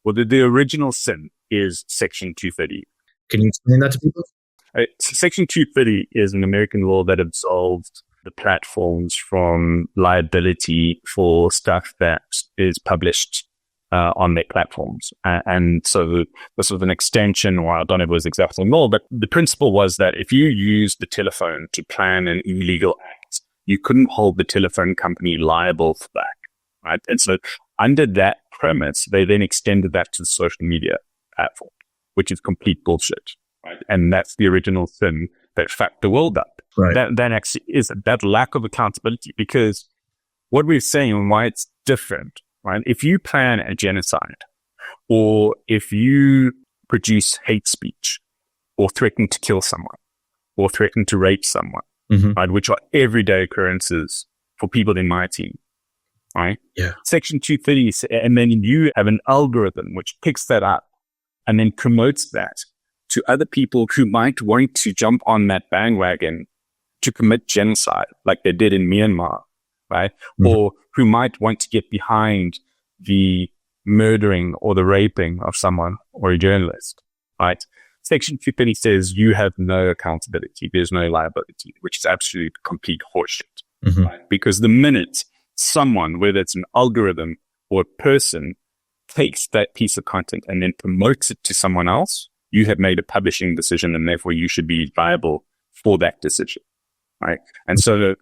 Well, the original sin is Section 230. Can you explain that to people? Section 230 is an American law that absolved the platforms from liability for stuff that is published on their platforms. And so this was an extension, or I don't know if it was exactly law, but the principle was that if you used the telephone to plan an illegal act, you couldn't hold the telephone company liable for that, right? And so under that premise, they then extended that to the social media platform, which is complete bullshit, right? And that's the original sin that fucked the world up. Right. That actually is that lack of accountability, because what we're saying and why it's different, right? If you plan a genocide, or if you produce hate speech, or threaten to kill someone, or threaten to rape someone, right, which are everyday occurrences for people in my team, right? Yeah. Section 230, and then you have an algorithm which picks that up and then promotes that to other people who might want to jump on that bandwagon to commit genocide, like they did in Myanmar, right? Or who might want to get behind the murdering or the raping of someone or a journalist, right? Section 230 says you have no accountability. There's no liability, which is absolutely complete horseshit, right? Because the minute someone, whether it's an algorithm or a person, takes that piece of content and then promotes it to someone else, you have made a publishing decision, and therefore you should be liable for that decision, right? And so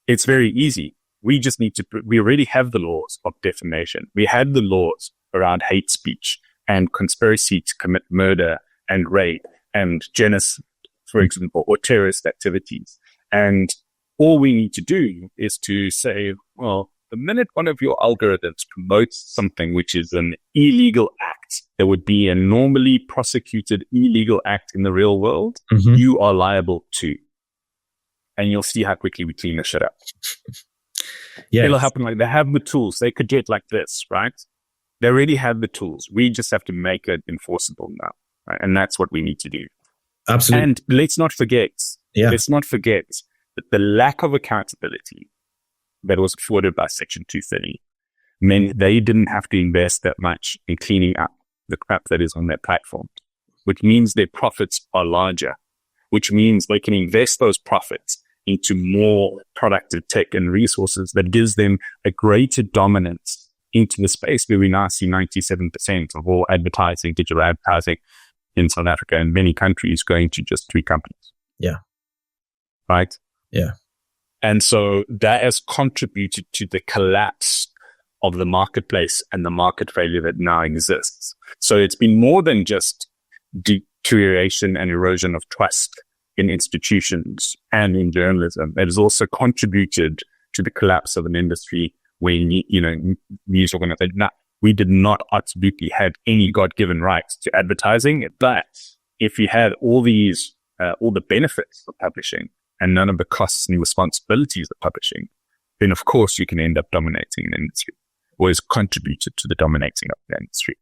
it's very easy. We just need to, we already have the laws of defamation. We had the laws around hate speech and conspiracy to commit murder and rape and genocide, for example, or terrorist activities. And all we need to do is to say, well, the minute one of your algorithms promotes something which is an illegal act, that would be a normally prosecuted illegal act in the real world, you are liable too. And you'll see how quickly we clean this shit up. Yeah, it'll happen. Like, they have the tools. They could get like this, right? They already have the tools. We just have to make it enforceable now, right? And that's what we need to do. Absolutely. And let's not forget that the lack of accountability that was afforded by Section 230 meant they didn't have to invest that much in cleaning up the crap that is on their platform, which means their profits are larger, which means they can invest those profits into more productive tech and resources that gives them a greater dominance into the space where we now see 97% of all advertising, digital advertising in South Africa and many countries going to just 3 companies. Yeah. Right? Yeah. And so that has contributed to the collapse of the marketplace and the market failure that now exists. So it's been more than just deterioration and erosion of trust in institutions and in journalism. It has also contributed to the collapse of an industry where, news organizations, we did not absolutely have any God-given rights to advertising. But if you had all these, all the benefits of publishing and none of the costs and responsibilities of publishing, then of course you can end up dominating an industry, or has contributed to the dominating of the industry.